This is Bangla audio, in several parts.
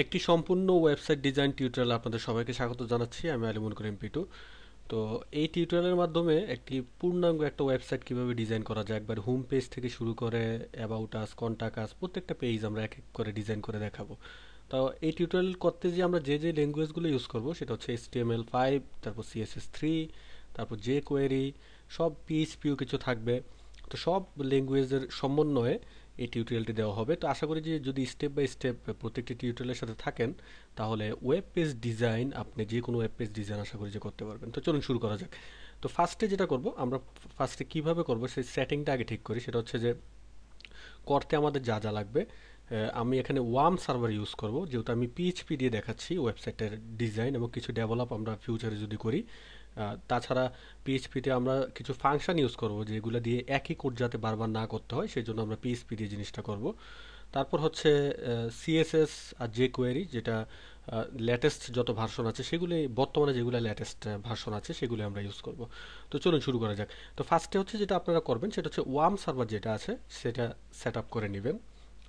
একটি সম্পূর্ণ ওয়েবসাইট ডিজাইন টিউটোরিয়াল আপনাদের সবাইকে স্বাগত জানাচ্ছি। আমি আলিমুল করিম পিটু। তো এই টিউটোরিয়ালের মাধ্যমে একটি পূর্ণাঙ্গ একটা ওয়েবসাইট কিভাবে ডিজাইন করা যায়, একবার হোম পেজ থেকে শুরু করে অ্যাবাউট আস, কন্টাক্ট আস, প্রত্যেকটা পেজ আমরা এক এক করে ডিজাইন করে দেখাবো। তো এই টিউটোরিয়াল করতে যে আমরা যে ল্যাঙ্গুয়েজগুলো ইউজ করব সেটা হচ্ছে HTML5, তারপর CSS3, তারপর jQuery, সব PHPও কিছু থাকবে। তো সব ল্যাঙ্গুয়েজের সমন্বয়ে এই টিউটোরিয়ালটি দেওয়া হবে। তো আশা করি যে যদি স্টেপ বাই স্টেপ প্রত্যেকটি টিউটোরিয়ালের সাথে থাকেন তাহলে ওয়েব পেজ ডিজাইন, আপনি যে কোনো ওয়েব পেজ ডিজাইন আশা করি যে করতে পারবেন। তো চলুন শুরু করা যাক। তো ফার্স্টে যেটা করব আমরা, ফার্স্টে কিভাবে করব সেই সেটিংটা আগে ঠিক করি। সেটা হচ্ছে যে করতে আমাদের যা যা লাগবে, আমি এখানে ওয়ার্ম সার্ভার ইউজ করব, যেহেতু আমি পিএইচপি দিয়ে দেখাচ্ছি ওয়েবসাইটের ডিজাইন এবং কিছু ডেভেলপ আমরা ফিউচারে যদি করি। তাছাড়া পিএইচপিতে আমরা কিছু ফাংশন ইউজ করব যেগুলো দিয়ে একই কোড যাতে বারবার না করতে হয়, সেই জন্য আমরা পিএইচপি দিয়ে জিনিসটা করব। তারপর হচ্ছে সিএসএস আর জে কোয়েরি, যেটা লেটেস্ট যত ভার্সন আছে সেগুলি, বর্তমানে যেগুলো লেটেস্ট ভার্সন আছে সেগুলো আমরা ইউজ করব। তো চলুন শুরু করা যাক। তো ফার্স্টে হচ্ছে যেটা আপনারা করবেন সেটা হচ্ছে ওয়ার্ম সার্ভার যেটা আছে সেটা সেট আপ করে নেবেন,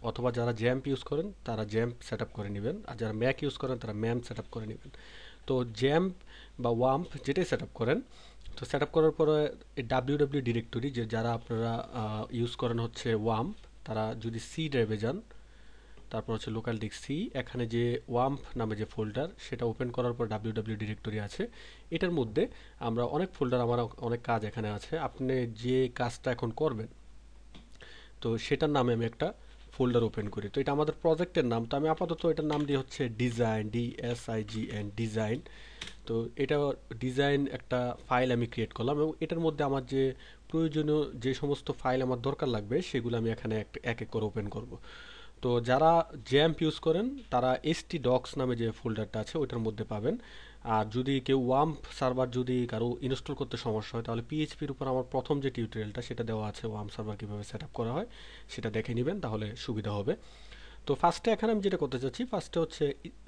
অথবা যারা জ্যাম্প ইউজ করেন তারা জ্যাম্প সেট আপ করে নেবেন, আর যারা ম্যাক ইউজ করেন তারা ম্যাম সেট আপ করে নেবেন। তো জ্যাম্প বা ওয়াম্প যেটাই সেট আপ করেন, তো সেট আপ করার পরে ডাব্লিউ ডিরেক্টরি, যে যারা আপনারা ইউজ করেন হচ্ছে ওয়াম্প, তারা যদি সি ড্রাইভে যান, তারপর হচ্ছে লোকাল ডিস্ক সি, এখানে যে ওয়াম্প নামে যে ফোল্ডার সেটা ওপেন করার পর ডাব্লিউ ডিরেক্টরি আছে। এটার মধ্যে আমরা অনেক ফোল্ডার, আমার অনেক কাজ এখানে আছে, আপনি যে কাজটা এখন করবেন তো সেটার নামে আমি একটা ফোল্ডার ওপেন করি। তো এটা আমাদের প্রজেক্টের নাম, তো আমি আপাতত এটার নাম দিয়ে হচ্ছে ডিজাইন, DSIGN ডিজাইন। তো এটা ডিজাইন একটা ফাইল আমি ক্রিয়েট করলাম এবং এটার মধ্যে আমার যে প্রয়োজনীয় যে সমস্ত ফাইল আমার দরকার লাগবে সেগুলো আমি এখানে এক এক করে ওপেন করব। তো যারা জ্যাম্প ইউজ করেন তারা htdocs নামে যে ফোল্ডারটা আছে ওইটার মধ্যে পাবেন। আর যদি কেউ ওয়াম্প সার্ভার যদি কারো ইনস্টল করতে সমস্যা হয় তাহলে পিএইচপির উপর আমার প্রথম যে টিউটোরিয়ালটা সেটা দেওয়া আছে, ওয়াম্প সার্ভার কীভাবে সেট আপ করা হয় সেটা দেখে নেবেন, তাহলে সুবিধা হবে। তো ফার্স্টে এখানে আমি যেটা করতে চাচ্ছি, ফার্স্টে হচ্ছে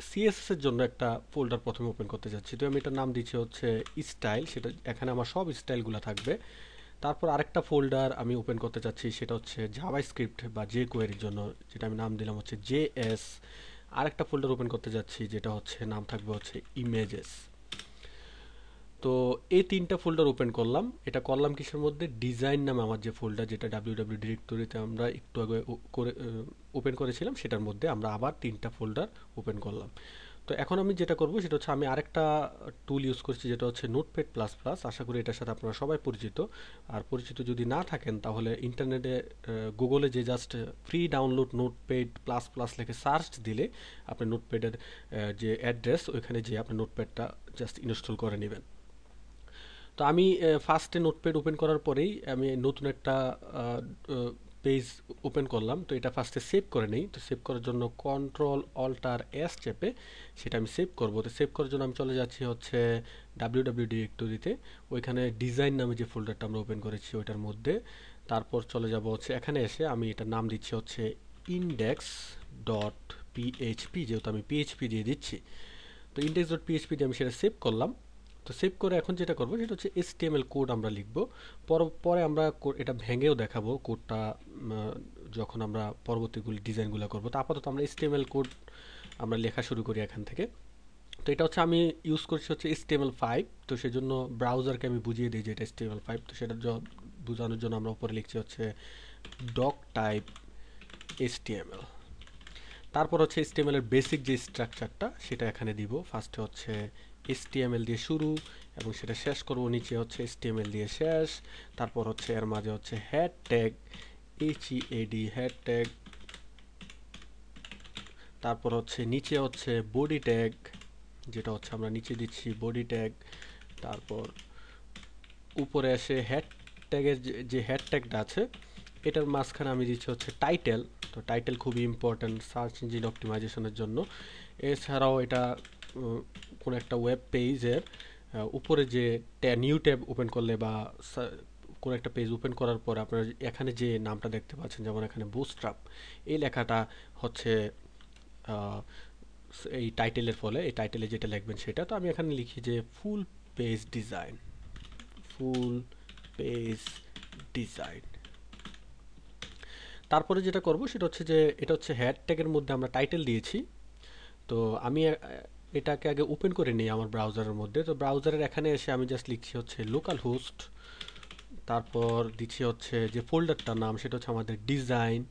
সিএসএস এর জন্য একটা ফোল্ডার প্রথমে ওপেন করতে চাচ্ছি। তো আমি এটার নাম দিচ্ছি হচ্ছে স্টাইল, সেটা এখানে আমার সব স্টাইলগুলো থাকবে। তারপর আরেকটা ফোল্ডার আমি ওপেন করতে চাচ্ছি, সেটা হচ্ছে জাভাস্ক্রিপ্ট বা জে কোয়েরির জন্য, যেটা আমি নাম দিলাম হচ্ছে JS। আরেকটা ফোল্ডার ওপেন করতে যাচ্ছি যেটা হচ্ছে নাম থাকবে হচ্ছে ইমেজেস। তো এই তিনটা ফোল্ডার ওপেন করলাম। এটা করলাম কিসের মধ্যে, ডিজাইন নামে আমার যে ফোল্ডার, যেটা ডাব্লিউ ডিরেক্টরিতে আমরা একটু আগে করে ওপেন করেছিলাম, সেটার মধ্যে আমরা আবার তিনটা ফোল্ডার ওপেন করলাম। তো এখন আমি যেটা করব সেটা হচ্ছে আমি আরেকটা টুল ইউজ করছি যেটা হচ্ছে নোটপ্যাড প্লাস প্লাস। আশা করি এটার সাথে আপনারা সবাই পরিচিত। আর পরিচিত যদি না থাকেন তাহলে ইন্টারনেটে গুগলে যে just free download notepad plus plus লিখে সার্চ দিলে আপনি নোটপ্যাডের যে অ্যাড্রেস ওইখানে যেয়ে আপনি নোটপ্যাডটা জাস্ট ইনস্টল করে নেবেন। তো আমি ফার্স্টে নোটপ্যাড ওপেন করার পরেই আমি নতুন একটা পেজ ওপেন করলাম। তো এটা ফার্স্টে সেভ করে নেই। তো সেভ করার জন্য Ctrl-Alt-S চেপে সেটা আমি সেভ করব। তো সেভ করার জন্য আমি চলে যাচ্ছি হচ্ছে ডাব্লিউ ডিরেক্টরিতে, ওইখানে ডিজাইন নামে যে ফোল্ডারটা আমরা ওপেন করেছি ওইটার মধ্যে। তারপর চলে যাব হচ্ছে এখানে এসে আমি এটার নাম দিচ্ছি হচ্ছে index.php, যেহেতু আমি পিএইচপি দিয়ে দিচ্ছি। তো index.php দিয়ে আমি সেটা সেভ করলাম। তো সেভ করে এখন যেটা করবো সেটা হচ্ছে HTML কোড আমরা লিখবো। পরে আমরা এটা ভেঙেও দেখাবো কোডটা, যখন আমরা পরবর্তীগুলি ডিজাইনগুলো করবো। তো আপাতত আমরা HTML কোড আমরা লেখা শুরু করি এখান থেকে। তো এটা হচ্ছে আমি ইউজ করছি হচ্ছে HTML5। তো সেই জন্য ব্রাউজারকে আমি বুঝিয়ে দিই যে এটা HTML5। তো সেটা বোঝানোর জন্য আমরা উপরে লিখছি হচ্ছে ডক টাইপ HTML। তারপর হচ্ছে HTML এর বেসিক যে স্ট্রাকচারটা সেটা এখানে দিব। ফার্স্টে হচ্ছে HTML দিয়ে শুরু এবং সেটা শেষ করব, নিচে হচ্ছে HTML দিয়ে শেষ। তারপর হচ্ছে এর মাঝে হচ্ছে head tag, HEAD head tag. তারপর হচ্ছে নিচে হচ্ছে বডি ট্যাগ, যেটা হচ্ছে আমরা নিচে দিচ্ছি বডি ট্যাগ। তারপর উপরে এসে হেড ট্যাগের যে হেড ট্যাগটা আছে এটার মাঝখানে আমি দিচ্ছি হচ্ছে টাইটেল। তো টাইটেল খুবই ইম্পর্ট্যান্ট সার্চ ইঞ্জিন অপটিমাইজেশনের জন্য। এছাড়াও এটা কোনো একটা ওয়েব পেজের উপরে যে নিউ ট্যাব ওপেন করলে বা কোনো একটা পেজ ওপেন করার পর আপনার এখানে যে নামটা দেখতে পাচ্ছেন, যেমন এখানে বুটস্ট্র্যাপ, এই লেখাটা হচ্ছে আহ, এই টাইটেলের ফলে, এই টাইটেলে যেটা লিখবেন সেটা। তো আমি এখানে লিখি যে full page design, full page design. তারপরে যেটা করব সেটা হচ্ছে যে এটা হচ্ছে হেড ট্যাগের মধ্যে আমরা টাইটেল দিয়েছি। তো আমি এটাকে আগে ওপেন করে নিই আমার ব্রাউজারের মধ্যে। তো ব্রাউজারের এখানে এসে আমি জাস্ট লিখছি হচ্ছে লোকাল হোস্ট, তারপর দিচ্ছি হচ্ছে যে ফোল্ডারটার নাম সেটা হচ্ছে আমাদের ডিজাইন,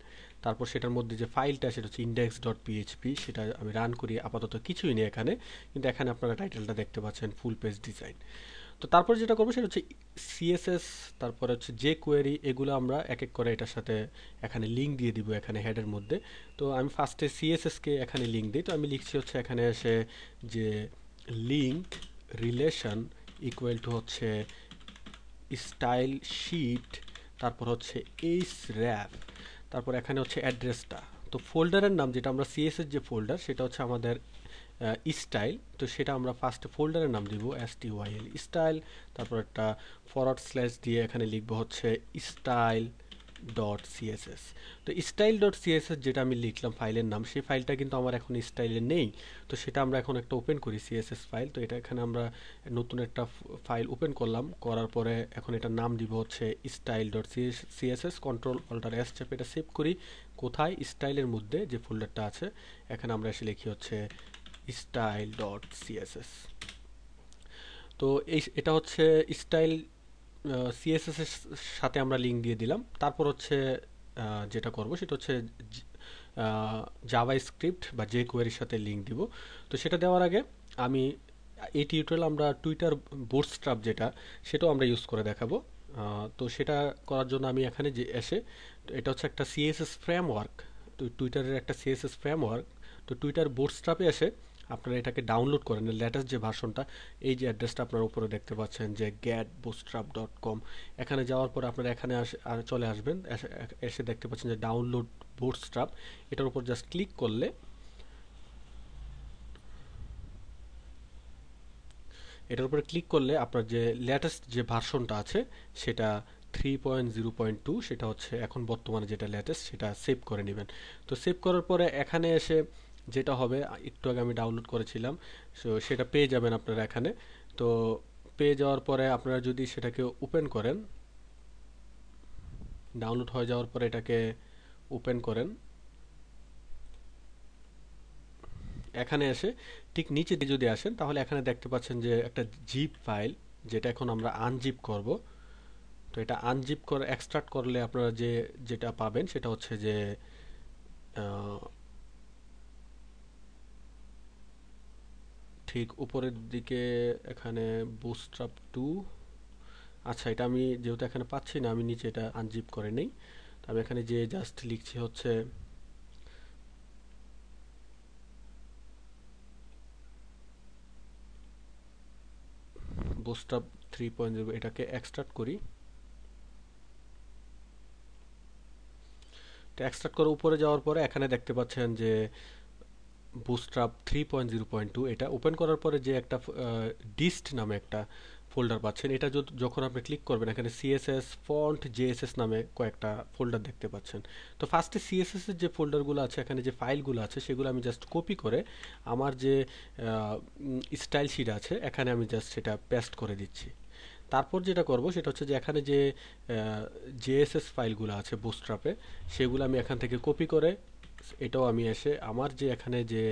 তারপর সেটার মধ্যে যে ফাইলটা সেটা হচ্ছে index.php, সেটা আমি রান করি। আপাতত কিছুই নেই এখানে, কিন্তু এখানে আপনারা টাইটেলটা দেখতে পাচ্ছেন ফুল পেজ ডিজাইন। তো তারপর যেটা করবো সেটা হচ্ছে সিএসএস, তারপরে হচ্ছে যে কোয়েরি, এগুলো আমরা এক এক করে এটার সাথে এখানে লিঙ্ক দিয়ে দিব এখানে হেডের মধ্যে। তো আমি ফার্স্টে সিএসএসকে এখানে লিঙ্ক দিই। তো আমি লিখছি হচ্ছে এখানে এসে যে লিঙ্ক রিলেশন ইকুয়াল টু হচ্ছে স্টাইল শিট, তারপর হচ্ছে এইচ র্যাপ, তারপর এখানে হচ্ছে অ্যাড্রেসটা। তো ফোল্ডারের নাম যেটা আমরা সিএসএস যে ফোল্ডার সেটা হচ্ছে আমাদের স্টাইল, তো সেটা আমরা ফার্স্ট ফোল্ডারের নাম দিব STYL স্টাইল, তারপর একটা ফরওয়ার্ড স্ল্যাশ দিয়ে এখানে লিখবো হচ্ছে স্টাইল ডট সিএসএস। তো স্টাইল ডট সিএসএস যেটা আমি লিখলাম ফাইলের নাম, সেই ফাইলটা কিন্তু আমার এখন স্টাইলে নেই। তো সেটা আমরা এখন একটা ওপেন করি সিএসএস ফাইল। তো এটা এখানে আমরা নতুন একটা ফাইল ওপেন করলাম, করার পরে এখন এটার নাম দিব হচ্ছে style dot CSS, control alter S চেপে এটা সেভ করি। কোথায়? স্টাইলের মধ্যে যে ফোল্ডারটা আছে এখানে আমরা এসে লিখি হচ্ছে স্টাইল ডট সিএসএস। তো এটা হচ্ছে স্টাইল সিএসএস এর সাথে আমরা লিঙ্ক দিয়ে দিলাম। তারপর হচ্ছে যেটা করব সেটা হচ্ছে জাভা স্ক্রিপ্ট বা যে কোয়েরির সাথে লিঙ্ক দিব। তো সেটা দেওয়ার আগে আমি এই টিউটোরিয়াল আমরা টুইটার বুটস্ট্র্যাপ যেটা, সেটাও আমরা ইউজ করে দেখাবো। তো সেটা করার জন্য আমি এখানে যে এসে, তো এটা হচ্ছে একটা সিএসএস ফ্রেমওয়ার্ক, তো টুইটারের একটা সিএসএস ফ্রেমওয়ার্ক। তো টুইটার বুটস্ট্র্যাপে এসে আপনারা এটাকে ডাউনলোড করেন, লেটেস্ট যে ভার্সনটা। এই যে অ্যাড্রেসটা আপনারা উপরে দেখতে পাচ্ছেন যে getbootstrap.com, এখানে যাওয়ার পরে আপনারা এখানে চলে আসবেন, এসে দেখতে পাচ্ছেন যে ডাউনলোড বুটস্ট্র্যাপ। এটার উপর জাস্ট ক্লিক করলে, আপনার যে লেটেস্ট যে ভার্সনটা আছে সেটা 3.0.2, সেটা হচ্ছে এখন বর্তমানে যেটা লেটেস্ট সেটা সেভ করে নেবেন। তো সেভ করার পরে এখানে এসে যেটা হবে, একটু আগে আমি ডাউনলোড করেছিলাম, সো সেটা পেয়ে যাবেন আপনারা এখানে। তো পেয়ে যাওয়ার পরে আপনারা যদি সেটাকে ওপেন করেন, ডাউনলোড হয়ে যাওয়ার পরে এটাকে ওপেন করেন, এখানে এসে ঠিক নিচে দিয়ে যদি আসেন তাহলে এখানে দেখতে পাচ্ছেন যে একটা জিপ ফাইল, যেটা এখন আমরা আনজিপ করব। তো এটা আনজিপ করে এক্সট্রাক্ট করলে আপনারা যেটা পাবেন সেটা হচ্ছে যে ঠিক উপরের দিকে এখানে বুটস্ট্র্যাপ 2। আচ্ছা, এটা আমি যেহেতু এখানে পাচ্ছি না, আমি নিচে এটা আনজিপ করে নেই। তো আমি এখানে যে জাস্ট লিখছি হচ্ছে বুটস্ট্র্যাপ 3.0, এটাকে এক্সট্রাক্ট করি। তো এক্সট্রাক্ট করে উপরে যাওয়ার পরে এখানে দেখতে পাচ্ছেন যে বুটস্ট্র্যাপ 3.0.2, এটা ওপেন করার পরে যে একটা ডিস্ট নামে একটা ফোল্ডার পাচ্ছেন, এটা যখন আপনি ক্লিক করবেন এখানে সিএসএস ফন্ট জেএসএস নামে কয়েকটা ফোল্ডার দেখতে পাচ্ছেন। তো ফার্স্টে সিএসএস এর যে ফোল্ডারগুলো আছে, এখানে যে ফাইলগুলো আছে সেগুলো আমি জাস্ট কপি করে আমার যে স্টাইল শিট আছে এখানে আমি জাস্ট সেটা পেস্ট করে দিচ্ছি। তারপর যেটা করব সেটা হচ্ছে যে এখানে যে জেএসএস ফাইলগুলো আছে বুটস্ট্র্যাপে, সেগুলো আমি এখান থেকে কপি করে, এটাও আমি এসে আমার যে এখানে যে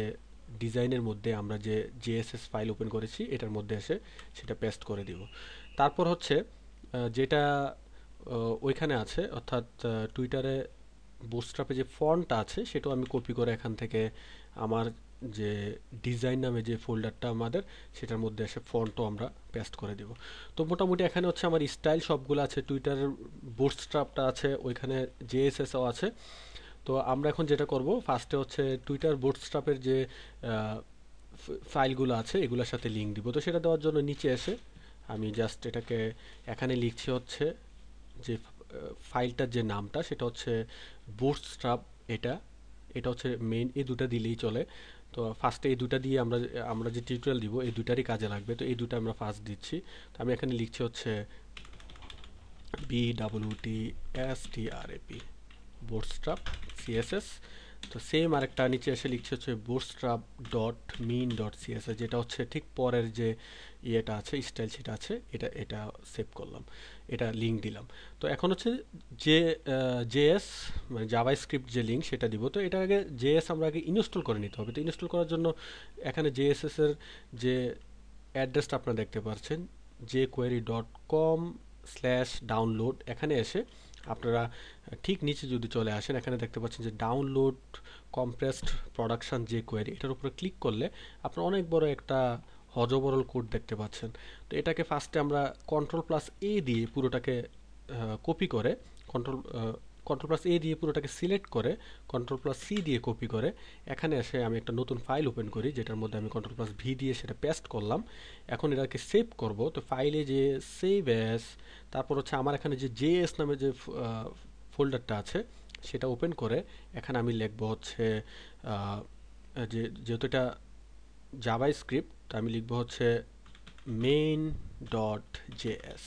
ডিজাইনের মধ্যে আমরা যে জেএসএস ফাইল ওপেন করেছি এটার মধ্যে এসে সেটা পেস্ট করে দিব। তারপর হচ্ছে যেটা ওইখানে আছে, অর্থাৎ টুইটারে বুটস্ট্র্যাপে যে ফন্টটা আছে সেটাও আমি কপি করে এখান থেকে আমার যে ডিজাইন নামে যে ফোল্ডারটা আমাদের, সেটার মধ্যে এসে ফন্টও আমরা পেস্ট করে দিব। তো মোটামুটি এখানে হচ্ছে আমার স্টাইল সবগুলো আছে, টুইটারের বুটস্ট্র্যাপটা আছে, ওইখানে জেএসএসও আছে। তো আমরা এখন যেটা করব ফার্স্টে হচ্ছে টুইটার বুটস্ট্র্যাপের যে ফাইলগুলো আছে এগুলোর সাথে লিঙ্ক দিব। তো সেটা দেওয়ার জন্য নিচে এসে আমি জাস্ট এটাকে এখানে লিখছি হচ্ছে যে ফাইলটার যে নামটা সেটা হচ্ছে বুটস্ট্র্যাপ, এটা এটা হচ্ছে মেইন, এই দুটা দিলেই চলে। তো ফার্স্টে এই দুটা দিয়ে আমরা আমরা যে টিউটোরিয়াল দিব এই দুটারই কাজে লাগবে, তো এই দুটা আমরা ফার্স্ট দিচ্ছি। তো আমি এখানে লিখছি হচ্ছে BWTSTRAP বুটস্ট্র্যাপ সিএসএস, তো সেম আরেকটা নিচে এসে লিখছে হচ্ছে bootstrap dot min dot CSS, যেটা হচ্ছে ঠিক পরের যে ইয়েটা আছে স্টাইল সেটা আছে, এটা এটা সেভ করলাম, এটা লিঙ্ক দিলাম। তো এখন হচ্ছে যে জেএস মানে জাভা স্ক্রিপ্ট যে লিঙ্ক সেটা দিব। তো এটা আগে জেএস আমরা আগে ইনস্টল করে নিতে হবে। তো ইনস্টল করার জন্য এখানে জেএসএস এর যে অ্যাড্রেসটা আপনারা দেখতে পাচ্ছেন, jquery.com/ডাউনলোড, এখানে এসে আপনারা ঠিক নিচে যদি চলে আসেন, এখানে দেখতে পাচ্ছেন যে ডাউনলোড কম্প্রেসড প্রোডাকশন jQuery, এটার উপরে ক্লিক করলে আপনারা অনেক বড় একটা হজবরল কোড দেখতে পাচ্ছেন। তো এটাকে ফার্স্টে আমরা কন্ট্রোল+A দিয়ে পুরোটাকে কপি করে, কন্ট্রোল কন্ট্রোল+A দিয়ে পুরোটাকে সিলেক্ট করে কন্ট্রোল+C দিয়ে কপি করে এখানে এসে আমি একটা নতুন ফাইল ওপেন করি, যেটার মধ্যে আমি কন্ট্রোল+V দিয়ে সেটা পেস্ট করলাম। এখন এটাকে সেভ করব। তো ফাইলে যে সেভ অ্যাজ, তারপর হচ্ছে আমার এখানে যে জেএস নামে যে ফোল্ডারটা আছে সেটা ওপেন করে এখানে আমি লিখব হচ্ছে যেহেতু এটা জাভা স্ক্রিপ্ট, আমি লিখব হচ্ছে main.js।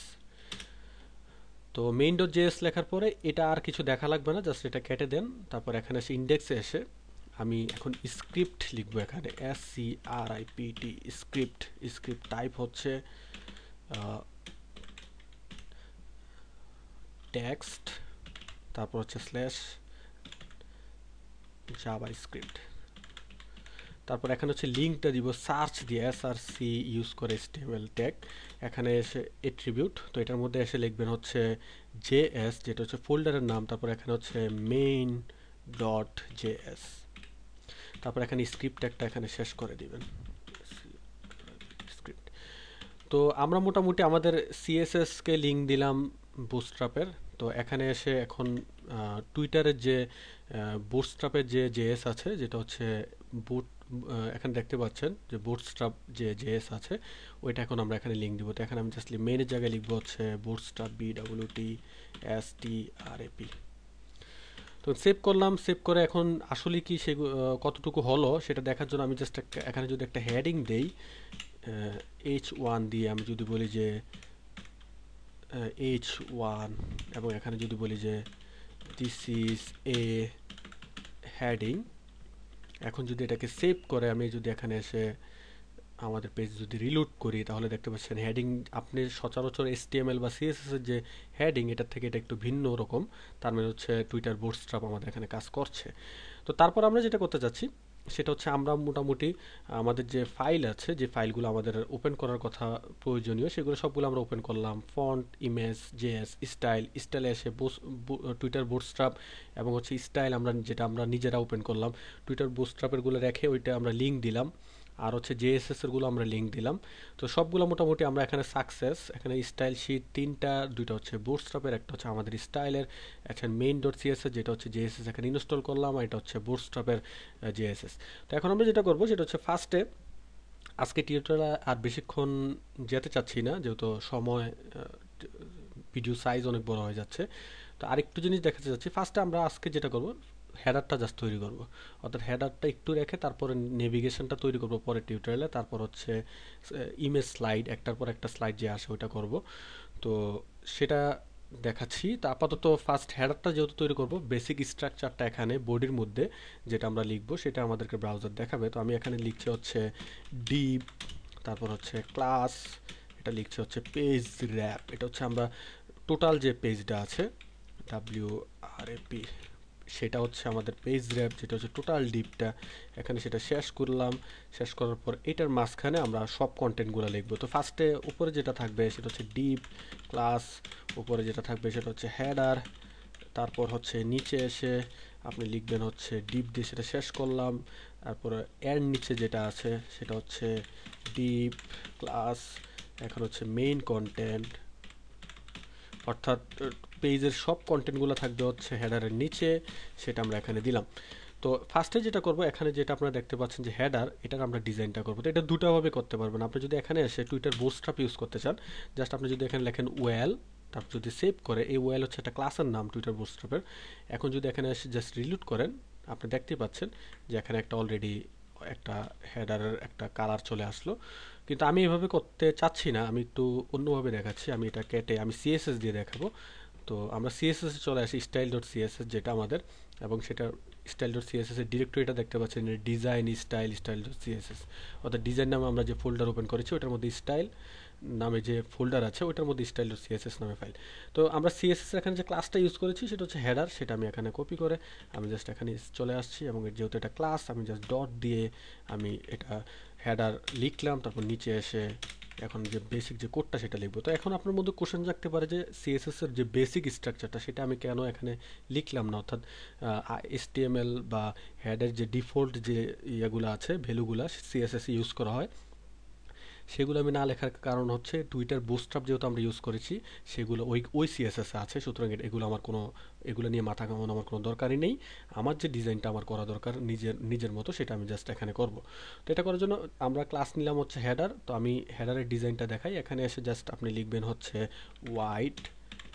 তো main.js লেখার পরে এটা আর কিছু দেখা লাগবে না, জাস্ট এটা কেটে দেন। তারপর এখানে এসে ইন্ডেক্সে এসে আমি এখন স্ক্রিপ্ট লিখবো, এখানে SCRIPT স্ক্রিপ্ট। স্ক্রিপ্ট টাইপ হচ্ছে টেক্সট, তারপর হচ্ছে স্ল্যাশ জাভা স্ক্রিপ্ট। তারপর এখানে হচ্ছে লিঙ্কটা দিব সার্চ দিয়ে, SRC ইউজ করে HTML ট্যাগ। এখানে এসে এট্রিবিউট, তো এটার মধ্যে এসে লিখবেন হচ্ছে জেএস, যেটা হচ্ছে ফোল্ডারের নাম। তারপর এখানে হচ্ছে main.js। তারপর এখানে স্ক্রিপ্ট একটা এখানে শেষ করে দিবেন স্ক্রিপ্ট। তো আমরা মোটামুটি আমাদের সিএসএস কে লিঙ্ক দিলাম বুটস্ট্র্যাপের। তো এখানে এসে এখন টুইটারের যে বুটস্ট্র্যাপের যে জেএস আছে, যেটা হচ্ছে বুট, এখানে দেখতে পাচ্ছেন যে বুটস্ট্র্যাপ যে জেএস আছে ওইটা এখন আমরা এখানে লিঙ্ক দিব। তো এখানে আমি জাস্ট মেনের জায়গায় লিখবো হচ্ছে বুটস্ট্র্যাপ BWTSTRAP। তো সেভ করলাম। সেভ করে এখন আসলে কি সে কতটুকু হলো সেটা দেখার জন্য আমি জাস্ট একটা এখানে যদি একটা হেডিং দেই H1 দিয়ে, আমি যদি বলি যে H1, এবং এখানে যদি বলি যে দিস ইজ এ হেডিং। এখন যদি এটাকে সেভ করে আমি যদি এখানে এসে আমাদের পেজ যদি রিলোড করি, তাহলে দেখতে পাচ্ছেন হেডিং আপনি সচরাচর HTML বা CSS এর যে হেডিং এটার থেকে এটা একটু ভিন্ন রকম। তার মানে হচ্ছে টুইটার বুটস্ট্র্যাপ আমাদের এখানে কাজ করছে। তো তারপর আমরা যেটা করতে যাচ্ছি সেটা হচ্ছে আমরা মোটামুটি আমাদের যে ফাইল আছে, যে ফাইলগুলো আমাদের ওপেন করার কথা প্রয়োজনীয়, সেগুলো সবগুলো আমরা ওপেন করলাম। ফন্ট, ইমেজ, জেএস, স্টাইলে এসে টুইটার বুটস্ট্র্যাপ এবং হচ্ছে স্টাইল আমরা যেটা আমরা নিজেরা ওপেন করলাম, টুইটার বুটস্ট্র্যাপের গুলো রেখে ওইটা আমরা লিঙ্ক দিলাম, আর হচ্ছে জেএসএস এর গুলো আমরা লিঙ্ক দিলাম। তো সবগুলো মোটামুটি আমরা এখানে সাকসেস। এখানে স্টাইল শিট তিনটা, দুইটা হচ্ছে বুটস্ট্র্যাপের, একটা হচ্ছে আমাদের স্টাইলের। এখন main.css যেটা হচ্ছে জেএসএস এখানে ইনস্টল করলাম, আর এটা হচ্ছে বুটস্ট্র্যাপের জেএসএস। তো এখন আমরা যেটা করব সেটা হচ্ছে ফার্স্টে আজকে টিউটোরিয়াল আর বেশিক্ষণ যেতে চাচ্ছি না, যেহেতু সময় ভিডিও সাইজ অনেক বড় হয়ে যাচ্ছে। তো আরেকটু জিনিস দেখাতে চাচ্ছি। ফার্স্টে আমরা আজকে যেটা করব হেডারটা জাস্ট তৈরি করব, অর্থাৎ হেডারটা একটু রেখে তারপরে নেভিগেশনটা তৈরি করব পরে টিউটোরিয়ালে। তারপর হচ্ছে ইমেজ স্লাইড, একটার পর একটা স্লাইড যে আসে ওইটা করব। তো সেটা দেখাচ্ছি। তো আপাতত ফার্স্ট হেডারটা যেহেতু তৈরি করব, বেসিক স্ট্রাকচারটা এখানে বডির মধ্যে যেটা আমরা লিখবো সেটা আমাদেরকে ব্রাউজার দেখাবে। তো আমি এখানে লিখছি হচ্ছে ডিপ, তারপর হচ্ছে ক্লাস, এটা লিখছে হচ্ছে পেজ র্যাপ। এটা হচ্ছে আমরা টোটাল যে পেজটা আছে WRAP, সেটা হচ্ছে আমাদের পেজ র্যাপ, যেটা হচ্ছে টোটাল ডিপটা। এখানে সেটা শেষ করলাম। শেষ করার পর এটার মাঝখানে আমরা সব কন্টেন্টগুলো লিখবো। তো ফার্স্টে উপরে যেটা থাকবে সেটা হচ্ছে ডিপ ক্লাস, উপরে যেটা থাকবে সেটা হচ্ছে হেডার, তারপর হচ্ছে নিচে এসে আপনি লিখবেন হচ্ছে ডিপ দিয়ে সেটা শেষ করলাম। তারপর এর নিচে যেটা আছে সেটা হচ্ছে ডিপ ক্লাস, এখন হচ্ছে মেইন কন্টেন্ট, অর্থাৎ পেজের সব কন্টেন্টগুলো থাকবে হচ্ছে হেডারের নিচে, সেটা আমরা এখানে দিলাম। তো ফার্স্টে যেটা করব, এখানে যেটা আপনারা দেখতে পাচ্ছেন যে হেডার, এটার আমরা ডিজাইনটা করব। তো এটা দুটোভাবে করতে পারবেন। আপনি যদি এখানে এসে টুইটার বুটস্ট্র্যাপ ইউজ করতে চান, জাস্ট আপনি যদি এখানে লেখেন ওয়েল, তারপর যদি সেভ করে, এই ওয়েল হচ্ছে একটা ক্লাসের নাম টুইটার বুটস্ট্র্যাপের। এখন যদি এখানে এসে জাস্ট রিলোড করেন, আপনি দেখতেই পাচ্ছেন যে এখানে একটা অলরেডি একটা হেডারের একটা কালার চলে আসলো। কিন্তু আমি এভাবে করতে চাচ্ছি না, আমি একটু অন্যভাবে দেখাচ্ছি। আমি এটা কেটে আমি সিএসএস দিয়ে দেখাবো। তো আমরা সিএসএস এ চলে আসি, স্টাইল.css যেটা আমাদের এবং সেটা স্টাইল ডট সিএসএস এর ডিরেক্টরিটা দেখতে পাচ্ছেন, ডিজাইন স্টাইল ডট সিএসএস, অর্থাৎ ডিজাইন নামে আমরা যে ফোল্ডার ওপেন করেছি ওটার মধ্যে স্টাইল নামে যে ফোল্ডার আছে ওটার মধ্যে স্টাইল ডট সিএসএস নামে ফাইল। তো আমরা সিএসএস এখানে যে ক্লাসটা ইউজ করেছি সেটা হচ্ছে হেডার, সেটা আমি এখানে কপি করে আমি জাস্ট এখানে চলে আসছি, এবং যেহেতু এটা ক্লাস আমি জাস্ট ডট দিয়ে আমি এটা হেডার লিখলাম, তারপর নিচে এসে এখন যে বেসিক যে কোডটা সেটা লিখবো। তো এখন আপনার মধ্যে কোশ্চেন জাগতে পারে যে সিএসএস এর যে বেসিক স্ট্রাকচারটা সেটা আমি কেন এখানে লিখলাম না, অর্থাৎ এসটিএমএল বা হেডের যে ডিফল্ট যে ইয়েগুলো আছে ভ্যালুগুলো সিএসএস ইউজ করা হয় সেগুলো আমি না লেখার কারণ হচ্ছে টুইটার বুটস্ট্র্যাপ যেহেতু আমরা ইউজ করেছি সেগুলো ওই সিএসএস আছে, সুতরাং এগুলো আমার কোনো এগুলো নিয়ে মাথা ঘামানো আমার কোনো দরকারই নেই। আমার যে ডিজাইনটা আমার করা দরকার নিজের মতো সেটা আমি জাস্ট এখানে করব। তো এটা করার জন্য আমরা ক্লাস নিলাম হচ্ছে হেডার। তো আমি হেডারের ডিজাইনটা দেখাই, এখানে এসে জাস্ট আপনি লিখবেন হচ্ছে ওয়াইড,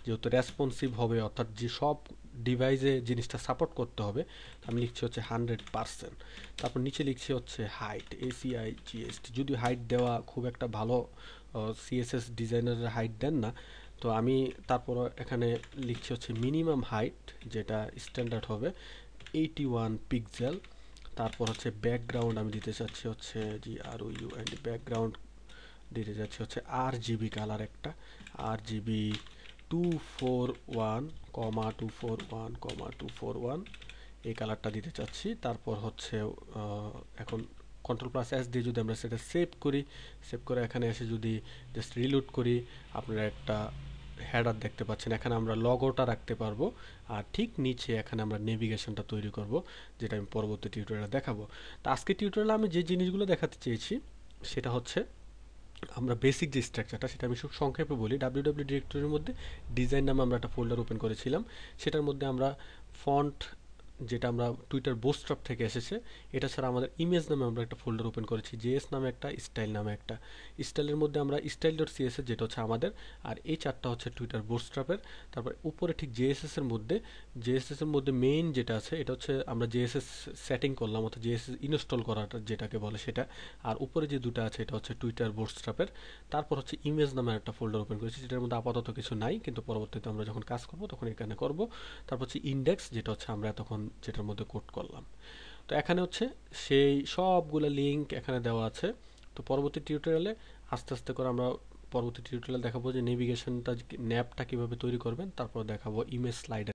যেহেতু রেসপন্সিভ হবে অর্থাৎ যে সব ডিভাইসে জিনিসটা সাপোর্ট করতে হবে, আমি লিখছি হচ্ছে 100%। তারপর নিচে লিখছি হচ্ছে হাইট, ACIGST, যদি হাইট দেওয়া খুব একটা ভালো সিএসএস ডিজাইনারের হাইট দেন না, তো আমি তারপর এখানে লিখছি হচ্ছে মিনিমাম হাইট, যেটা স্ট্যান্ডার্ড হবে 81 পিক্সেল। তারপর হচ্ছে ব্যাকগ্রাউন্ড আমি দিতে চাচ্ছি হচ্ছে GROUND, ব্যাকগ্রাউন্ড দিতে যাচ্ছে হচ্ছে RGB কালার, একটা RGB 241, 241, এই কালারটা দিতে চাচ্ছি। তারপর হচ্ছে এখন Ctrl+S দিয়ে যদি আমরা সেটা সেভ করি, সেভ করে এখানে এসে যদি জাস্ট রিলোড করি, আপনারা একটা হেডার দেখতে পাচ্ছেন। এখানে আমরা লগোটা রাখতে পারবো, আর ঠিক নিচে এখানে আমরা নেভিগেশনটা তৈরি করব, যেটা আমি পরবর্তী টিউটোরিয়ালে দেখাবো। তো আজকে টিউটোরিয়ালে আমি যে জিনিসগুলো দেখাতে চেয়েছি সেটা হচ্ছে আমরা বেসিক যে স্ট্রাকচারটা সেটা আমি খুব সংক্ষেপে বলি। ডাব্লিউডাব্লিউ ডিরেক্টরির মধ্যে ডিজাইন নামে আমরা একটা ফোল্ডার ওপেন করেছিলাম, সেটার মধ্যে আমরা ফন্ট, যেটা আমরা টুইটার বুটস্ট্র্যাপ থেকে এসেছে, এটা ছাড়া আমাদের ইমেজ নামে আমরা একটা ফোল্ডার ওপেন করেছি, জেএস নামে একটা, স্টাইল নামে একটা। স্টাইলের মধ্যে আমরা স্টাইল ডট সিএসএস যেটা হচ্ছে আমাদের, আর এই চারটা হচ্ছে টুইটার বুটস্ট্র্যাপের। তারপর উপরে ঠিক জেএসএস এর মধ্যে, মেইন যেটা আছে এটা হচ্ছে আমরা জেএসএস সেটিং করলাম, অর্থাৎ জেএসএস ইনস্টল করাটা যেটাকে বলে সেটা। আর উপরে যে দুটো আছে এটা হচ্ছে টুইটার বুটস্ট্র্যাপের। তারপর হচ্ছে ইমেজ নামে একটা ফোল্ডার ওপেন করেছি, যেটার মধ্যে আপাতত কিছু নাই, কিন্তু পরবর্তীতে আমরা যখন কাজ করব তখন এখানে করব। তারপর হচ্ছে ইন্ডেক্স, যেটা হচ্ছে আমরা তখন যেটার মধ্যে কোড করলাম। তো এখানে হচ্ছে সেই সবগুলো লিঙ্ক এখানে দেওয়া আছে। তো পরবর্তী টিউটোরিয়ালে আস্তে আস্তে করে আমরা পরবর্তী টিউটোরিয়ালে দেখাবো যে নেভিগেশনটা, ন্যাপটা কিভাবে তৈরি করবেন, তারপর দেখাবো ইমেজ স্লাইডার